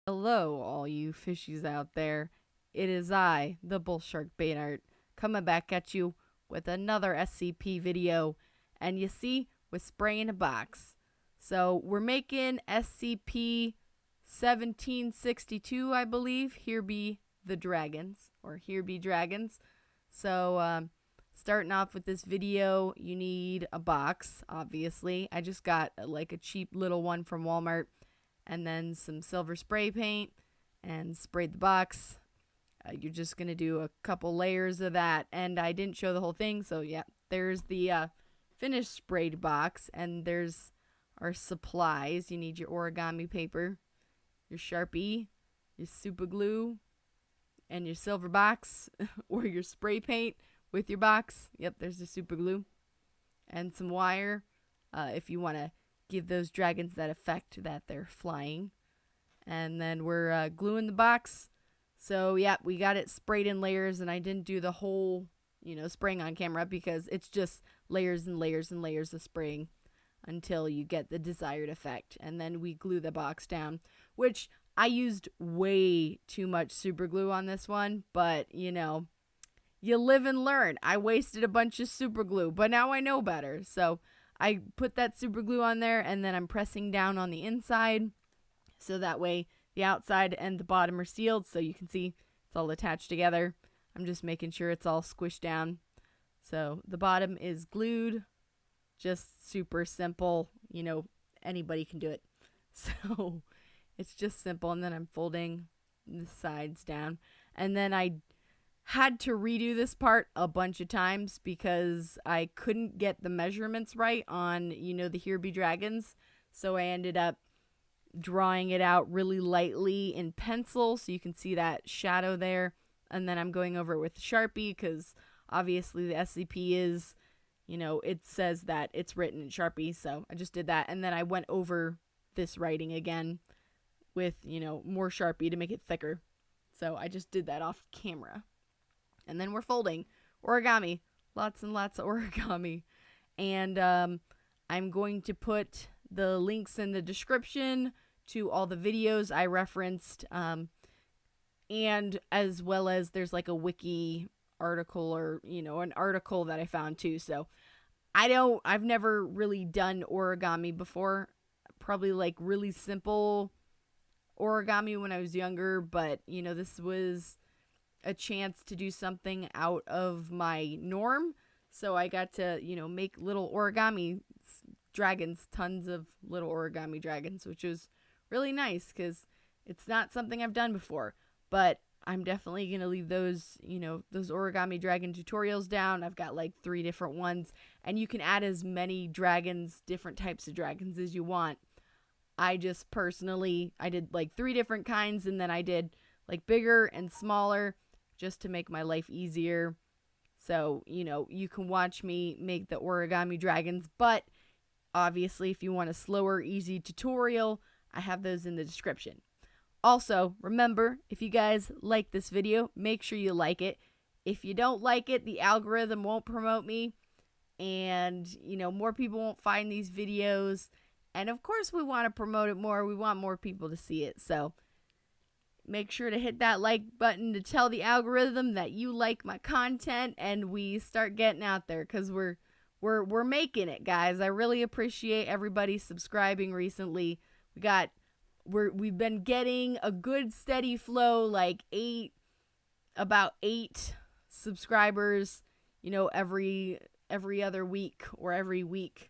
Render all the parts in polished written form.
Hello, all you fishies out there. It is I, the Bullsharkbaitart, coming back at you with another SCP video. And you see, we're spraying a box. So we're making SCP-1762, I believe. Here be the dragons, or here be dragons. So, starting off with this video, you need a box, obviously. I just got like a cheap little one from Walmart. And then some silver spray paint and sprayed the box. You're just going to do a couple layers of that. And I didn't show the whole thing. So, yeah, there's the finished sprayed box. And there's our supplies. You need your origami paper, your Sharpie, your super glue, and your silver box or your spray paint with your box. Yep, there's the super glue. And some wire if you want to give those dragons that effect that they're flying. And then we're gluing the box. So, yeah, we got it sprayed in layers, and I didn't do the whole, spraying on camera because it's just layers and layers and layers of spraying until you get the desired effect. And then we glue the box down, which I used way too much super glue on this one, but, you live and learn. I wasted a bunch of super glue, but now I know better. So I put that super glue on there, and then I'm pressing down on the inside so that way the outside and the bottom are sealed, so you can see it's all attached together. I'm just making sure it's all squished down. So the bottom is glued, just super simple. Anybody can do it. So it's just simple, and then I'm folding the sides down. And then I had to redo this part a bunch of times because I couldn't get the measurements right on, the Here Be Dragons. So I ended up drawing it out really lightly in pencil so you can see that shadow there. And then I'm going over it with Sharpie because obviously the SCP is, it says that it's written in Sharpie. So I just did that. And then I went over this writing again with, more Sharpie to make it thicker. So I just did that off camera. And then we're folding origami, lots and lots of origami. And I'm going to put the links in the description to all the videos I referenced. And as well as there's like a wiki article or, an article that I found too. So I've never really done origami before. Probably like really simple origami when I was younger. But, this was a chance to do something out of my norm. So I got to, make little origami dragons, tons of little origami dragons, which was really nice because it's not something I've done before. But I'm definitely going to leave those, those origami dragon tutorials down. I've got like 3 different ones, and you can add as many dragons, different types of dragons as you want. I just personally, I did like 3 different kinds, and then I did like bigger and smaller just to make my life easier. So, you can watch me make the origami dragons, but obviously if you want a slower, easy tutorial, I have those in the description. Also, remember, if you guys like this video, make sure you like it. If you don't like it, the algorithm won't promote me, and, more people won't find these videos. And of course, we want to promote it more. We want more people to see it. So make sure to hit that like button to tell the algorithm that you like my content, and we start getting out there because we're making it, guys. I really appreciate everybody subscribing recently. We've been getting a good steady flow, like about 8 subscribers, every other week or every week.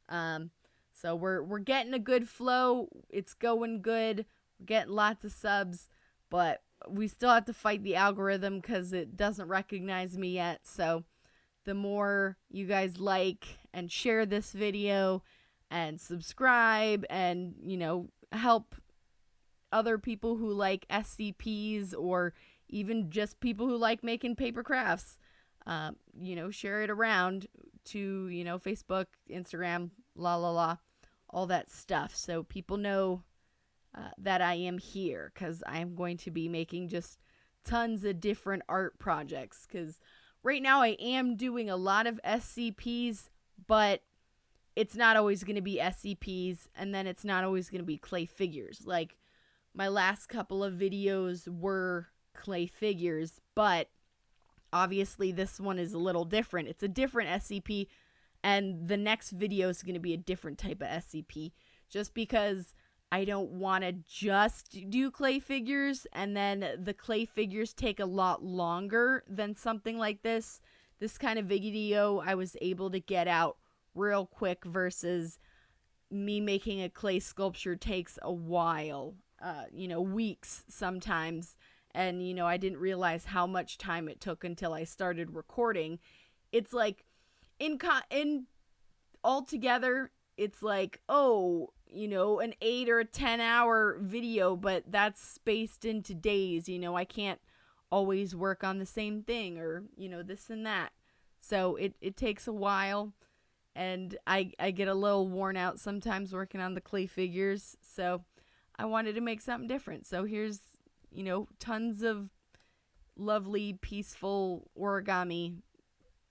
So we're getting a good flow. It's going good. We're getting lots of subs, but we still have to fight the algorithm because it doesn't recognize me yet. So the more you guys like and share this video and subscribe and, help other people who like SCPs or even just people who like making paper crafts, share it around to, Facebook, Instagram, all that stuff. So people know that I am here because I'm going to be making just tons of different art projects. Because right now I am doing a lot of SCPs, but it's not always going to be SCPs, and then it's not always going to be clay figures. Like my last couple of videos were clay figures, but obviously this one is a little different. It's a different SCP, and the next video is going to be a different type of SCP, just because I don't want to just do clay figures and then the clay figures take a lot longer than something like this. This kind of video I was able to get out real quick versus me making a clay sculpture takes a while, weeks sometimes. And, I didn't realize how much time it took until I started recording. It's like, in altogether, it's like, an 8 or a 10-hour video, but that's spaced into days. I can't always work on the same thing, or, this and that. So it takes a while, and I get a little worn out sometimes working on the clay figures. So I wanted to make something different. So here's, tons of lovely, peaceful origami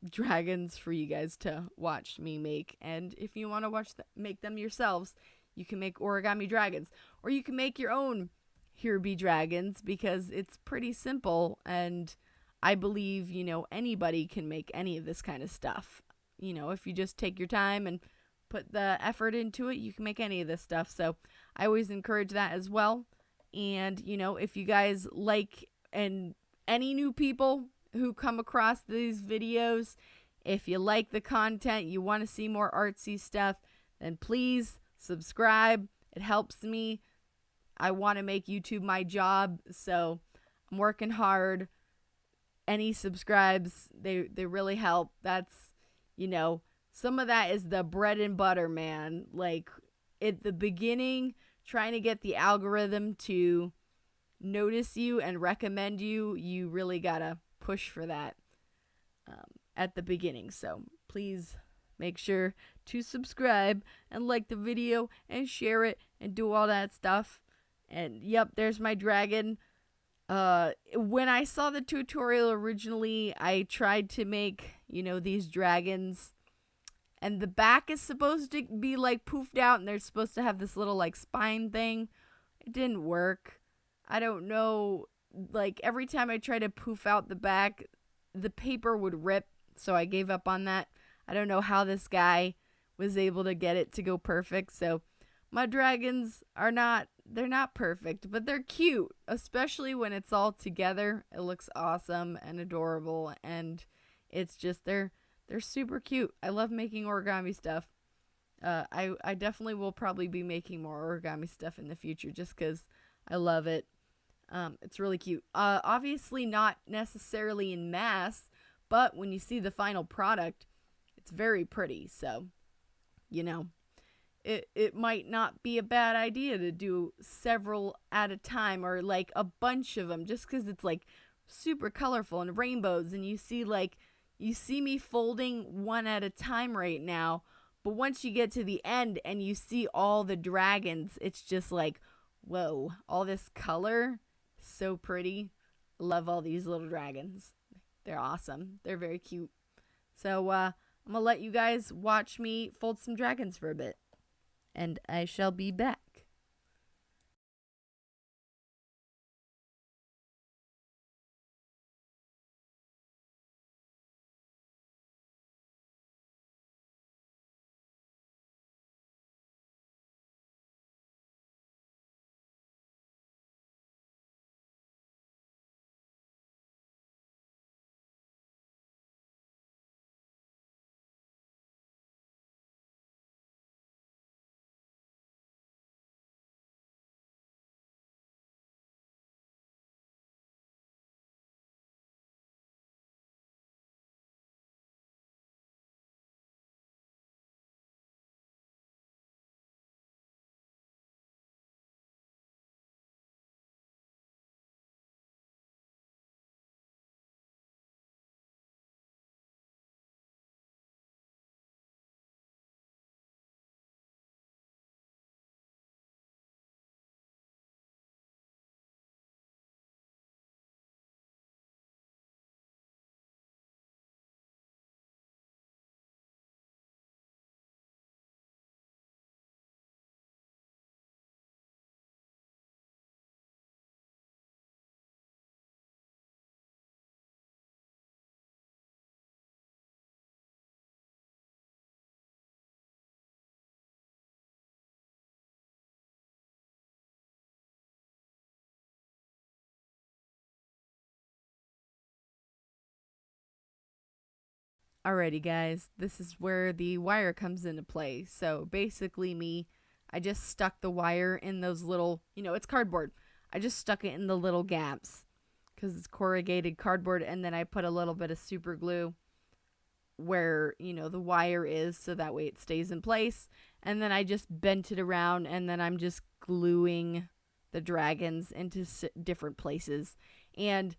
dragons for you guys to watch me make. And if you want to make them yourselves, you can make origami dragons, or you can make your own Here Be Dragons, because it's pretty simple, and I believe, anybody can make any of this kind of stuff. If you just take your time and put the effort into it, you can make any of this stuff. So I always encourage that as well. And, if you guys like, and any new people who come across these videos, if you like the content, you want to see more artsy stuff, then please subscribe. It helps me. I want to make YouTube my job, so I'm working hard. Any subscribes, they really help. That's, some of that is the bread and butter, man. Like, at the beginning, trying to get the algorithm to notice you and recommend you, you really gotta push for that at the beginning. So please make sure to subscribe and like the video and share it and do all that stuff. And yep, there's my dragon. When I saw the tutorial originally, I tried to make, these dragons, and the back is supposed to be like poofed out, and they're supposed to have this little like spine thing. It didn't work. I don't know. Like, every time I try to poof out the back, the paper would rip, so I gave up on that. I don't know how this guy was able to get it to go perfect. So my dragons they're not perfect, but they're cute, especially when it's all together. It looks awesome and adorable, and it's just they're super cute. I love making origami stuff. I definitely will probably be making more origami stuff in the future, just because I love it. It's really cute. Obviously not necessarily in mass, but when you see the final product, it's very pretty. So, it might not be a bad idea to do several at a time, or like a bunch of them, just because it's like super colorful and rainbows, and you see me folding one at a time right now, but once you get to the end and you see all the dragons, it's just like, whoa, all this color, so pretty. Love all these little dragons. They're awesome. They're very cute. So I'm gonna let you guys watch me fold some dragons for a bit, and I shall be back. Alrighty, guys, this is where the wire comes into play. So basically, I just stuck the wire in those little, it's cardboard. I just stuck it in the little gaps because it's corrugated cardboard, and then I put a little bit of super glue where, the wire is, so that way it stays in place. And then I just bent it around, and then I'm just gluing the dragons into different places. And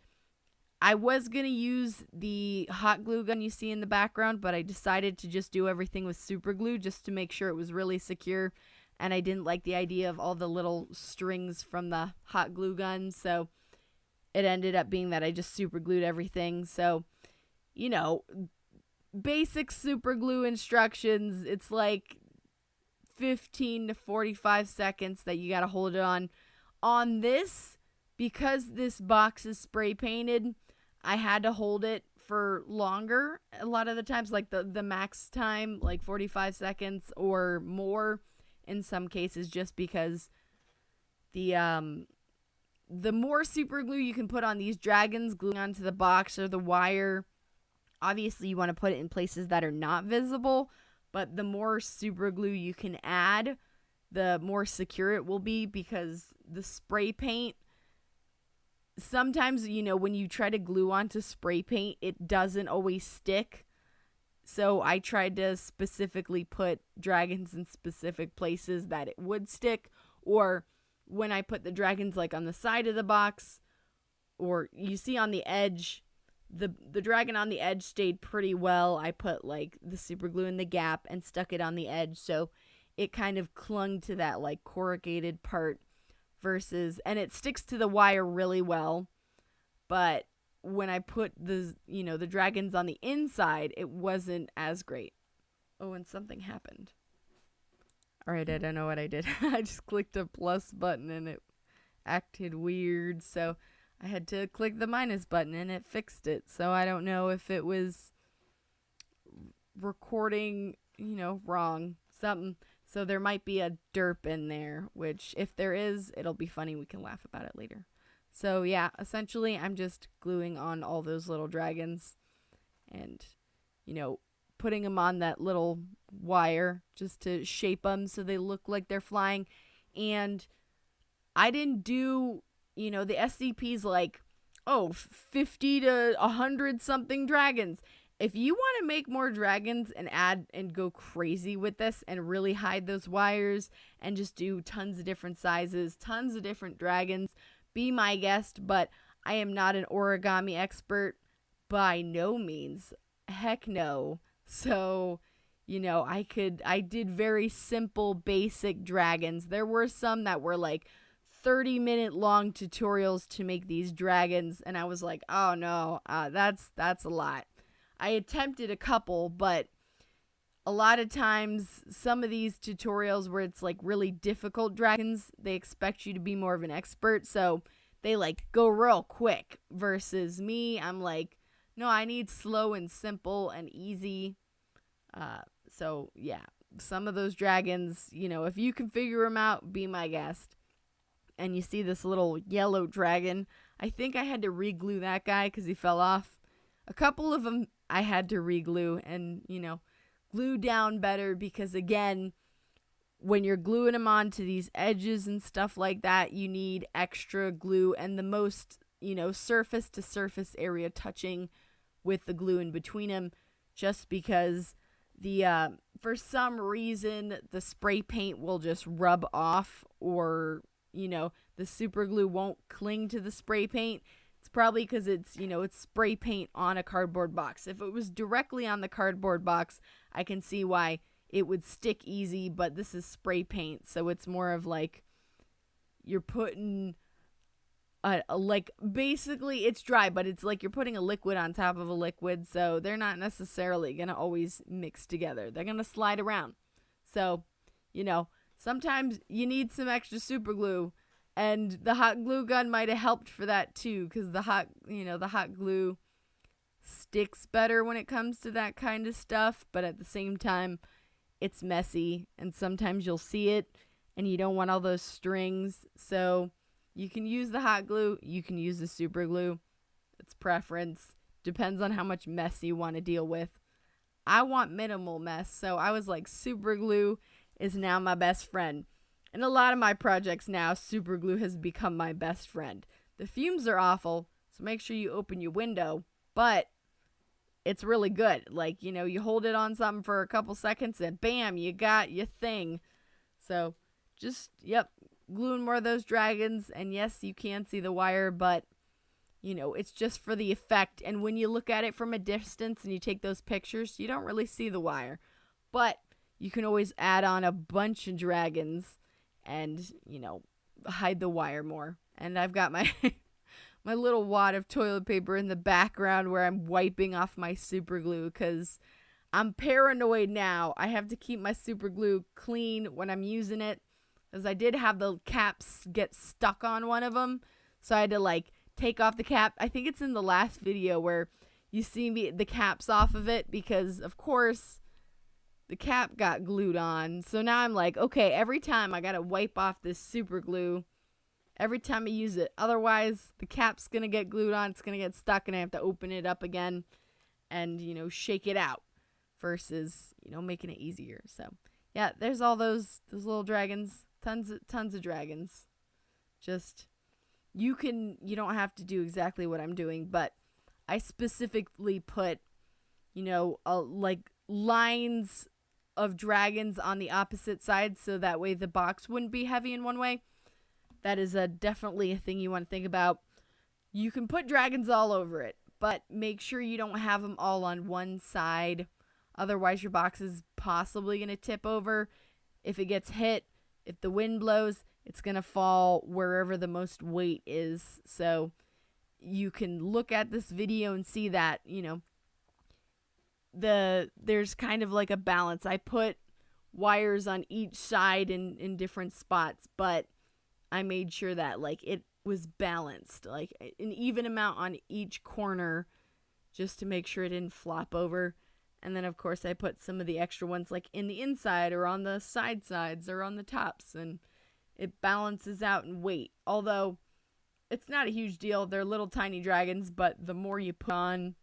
I was going to use the hot glue gun you see in the background, but I decided to just do everything with super glue just to make sure it was really secure. And I didn't like the idea of all the little strings from the hot glue gun, so it ended up being that I just super glued everything. So, basic super glue instructions, it's like 15 to 45 seconds that you got to hold it on this. Because this box is spray painted, I had to hold it for longer a lot of the times, like the max time, like 45 seconds or more in some cases, just because the more super glue you can put on these dragons, gluing onto the box or the wire, obviously you want to put it in places that are not visible, but the more super glue you can add, the more secure it will be, because the spray paint, sometimes, when you try to glue onto spray paint, it doesn't always stick. So I tried to specifically put dragons in specific places that it would stick. Or when I put the dragons like on the side of the box, or you see on the edge, the dragon on the edge stayed pretty well. I put like the super glue in the gap and stuck it on the edge, so it kind of clung to that like corrugated part. And it sticks to the wire really well, but when I put the dragons on the inside, it wasn't as great. Oh, and something happened. All right, I don't know what I did. I just clicked a plus button and it acted weird, so I had to click the minus button and it fixed it. So I don't know if it was recording, wrong, something. So there might be a derp in there, which if there is, it'll be funny. We can laugh about it later. So yeah, essentially I'm just gluing on all those little dragons and, putting them on that little wire just to shape them so they look like they're flying. And I didn't do, the SCP's like, 50 to 100 something dragons. If you want to make more dragons and add and go crazy with this and really hide those wires and just do tons of different sizes, tons of different dragons, be my guest. But I am not an origami expert by no means. Heck no. So, I did very simple, basic dragons. There were some that were like 30-minute long tutorials to make these dragons, and I was like, oh no, that's a lot. I attempted a couple, but a lot of times some of these tutorials where it's like really difficult dragons, they expect you to be more of an expert, so they like go real quick. Versus me, I'm like, no, I need slow and simple and easy. So yeah, some of those dragons, if you can figure them out, be my guest. And you see this little yellow dragon. I think I had to re-glue that guy because he fell off. A couple of them I had to re-glue and, glue down better, because again, when you're gluing them onto these edges and stuff like that, you need extra glue and the most, surface to surface area touching with the glue in between them, just because for some reason the spray paint will just rub off, or, the super glue won't cling to the spray paint. It's probably because it's spray paint on a cardboard box. If it was directly on the cardboard box, I can see why it would stick easy, but this is spray paint, so it's more of like you're putting like, basically it's dry, but it's like you're putting a liquid on top of a liquid, so they're not necessarily going to always mix together. They're going to slide around. So, sometimes you need some extra super glue. And the hot glue gun might have helped for that too, because the hot glue sticks better when it comes to that kind of stuff. But at the same time, it's messy, and sometimes you'll see it, and you don't want all those strings. So you can use the hot glue, you can use the super glue. It's preference. Depends on how much mess you want to deal with. I want minimal mess. So I was like, super glue is now my best friend. In a lot of my projects now, super glue has become my best friend. The fumes are awful, so make sure you open your window, but it's really good. Like, you know, you hold it on something for a couple seconds and bam, you got your thing. So just, yep, gluing more of those dragons. And yes, you can see the wire, but you know, it's just for the effect. And when you look at it from a distance and you take those pictures, you don't really see the wire. But you can always add on a bunch of dragons and, you know, hide the wire more. And I've got my my little wad of toilet paper in the background where I'm wiping off my super glue because I'm paranoid now. I have to keep my super glue clean when I'm using it, because I did have the caps get stuck on one of them. So I had to like take off the cap. I think it's in the last video where you see me the caps off of it because of course the cap got glued on. So now I'm like, okay, every time I gotta wipe off this super glue every time I use it. Otherwise the cap's gonna get glued on, it's gonna get stuck, and I have to open it up again and, you know, shake it out versus, you know, making it easier. So yeah, there's all those little dragons. Tons of dragons. Just you don't have to do exactly what I'm doing, but I specifically put, you know, like lines of dragons on the opposite side so that way the box wouldn't be heavy in one way. That is definitely a thing you want to think about. You can put dragons all over it, but make sure you don't have them all on one side. Otherwise, your box is possibly going to tip over. If it gets hit, if the wind blows, it's going to fall wherever the most weight is. So you can look at this video and see that, you know, there's kind of like a balance. I put wires on each side in different spots, but I made sure that like it was balanced, like an even amount on each corner just to make sure it didn't flop over. And then of course I put some of the extra ones like in the inside or on the sides or on the tops, and it balances out in weight. Although it's not a huge deal. They're little tiny dragons, but the more you put on,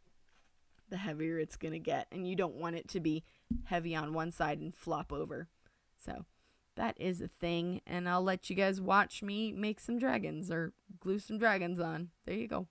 the heavier it's going to get. And you don't want it to be heavy on one side and flop over. So that is a thing. And I'll let you guys watch me make some dragons or glue some dragons on. There you go.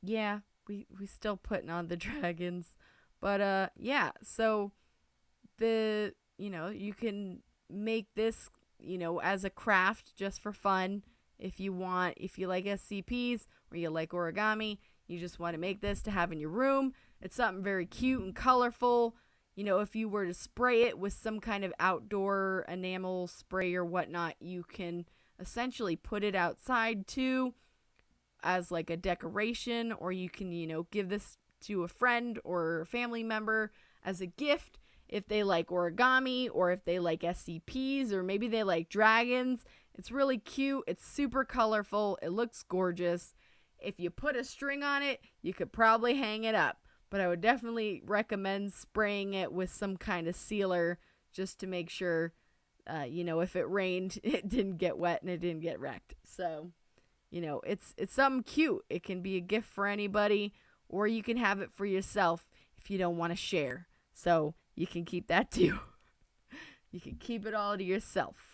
Yeah, we still putting on the dragons. But yeah, so the you know, you can make this, you know, as a craft just for fun. If you want, if you like SCPs or you like origami, you just want to make this to have in your room. It's something very cute and colorful. You know, if you were to spray it with some kind of outdoor enamel spray or whatnot, you can essentially put it outside too as like a decoration, or you can, you know, give this to a friend or a family member as a gift if they like origami or if they like SCPs or maybe they like dragons. It's really cute. It's super colorful. It looks gorgeous. If you put a string on it, you could probably hang it up. But I would definitely recommend spraying it with some kind of sealer just to make sure, you know, if it rained, it didn't get wet and it didn't get wrecked. So, you know, it's something cute. It can be a gift for anybody, or you can have it for yourself if you don't want to share. So you can keep that too. You can keep it all to yourself.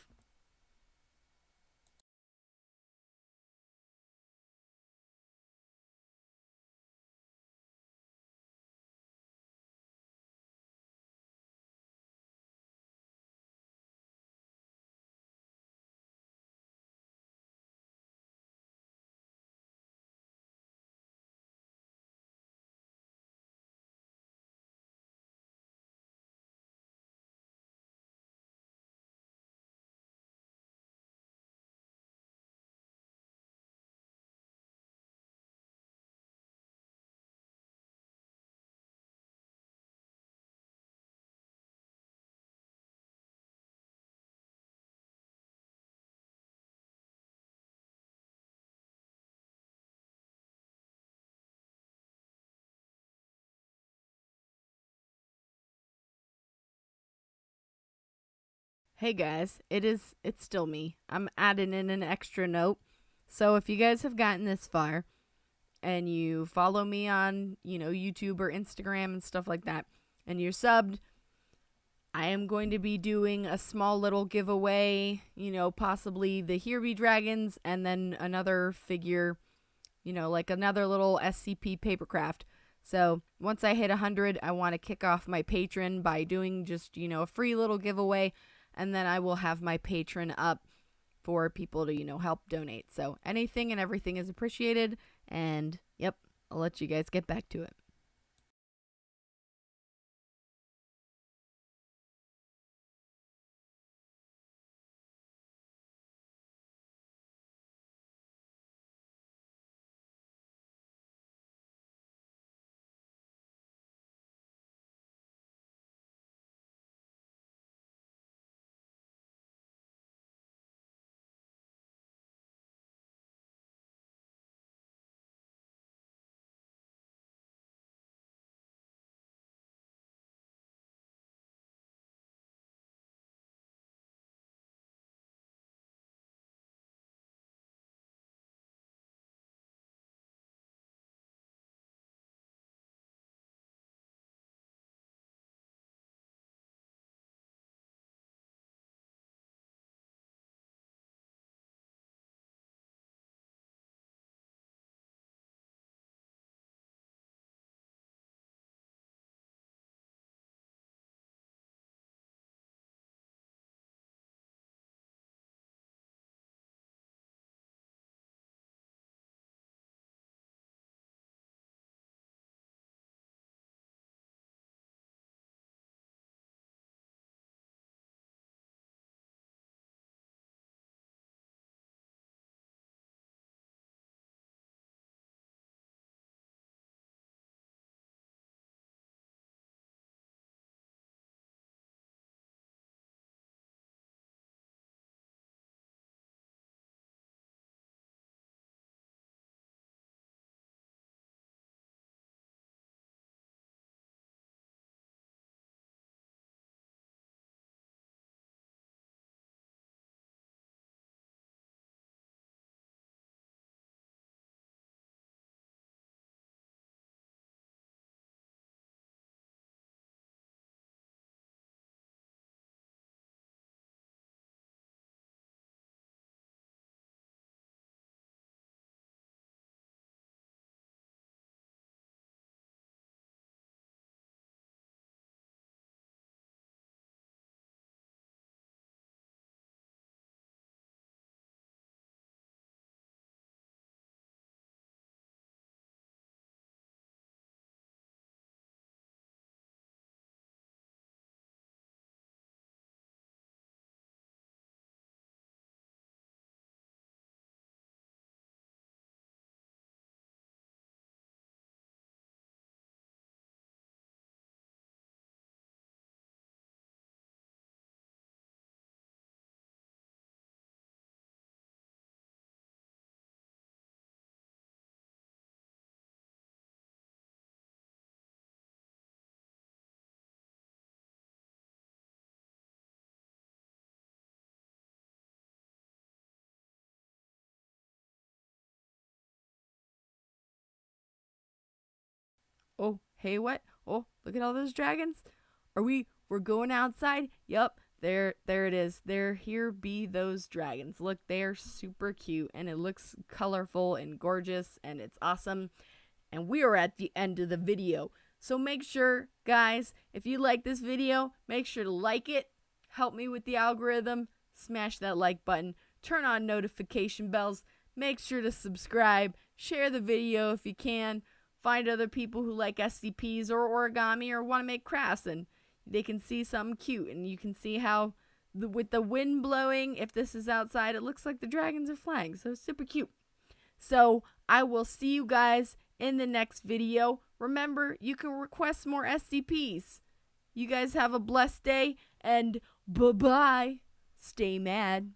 Hey guys, it's still me. I'm adding in an extra note. So if you guys have gotten this far and you follow me on, YouTube or Instagram and stuff like that, and you're subbed, I am going to be doing a small little giveaway, possibly the Here Be Dragons and then another figure, like another little SCP papercraft. So once I hit 100, I want to kick off my Patron by doing just, a free little giveaway. And then I will have my Patron up for people to, help donate. So anything and everything is appreciated. And yep, I'll let you guys get back to it. Oh, hey, what? Oh, look at all those dragons. We're going outside? Yup, there it is. Here be those dragons. Look, they're super cute and it looks colorful and gorgeous and it's awesome. And we are at the end of the video. So make sure, guys, if you like this video, make sure to like it. Help me with the algorithm. Smash that like button. Turn on notification bells. Make sure to subscribe. Share the video if you can. Find other people who like SCPs or origami or want to make crafts and they can see something cute. And you can see how, with the wind blowing, if this is outside, it looks like the dragons are flying. So super cute. So I will see you guys in the next video. Remember, you can request more SCPs. You guys have a blessed day and bye-bye. Stay mad.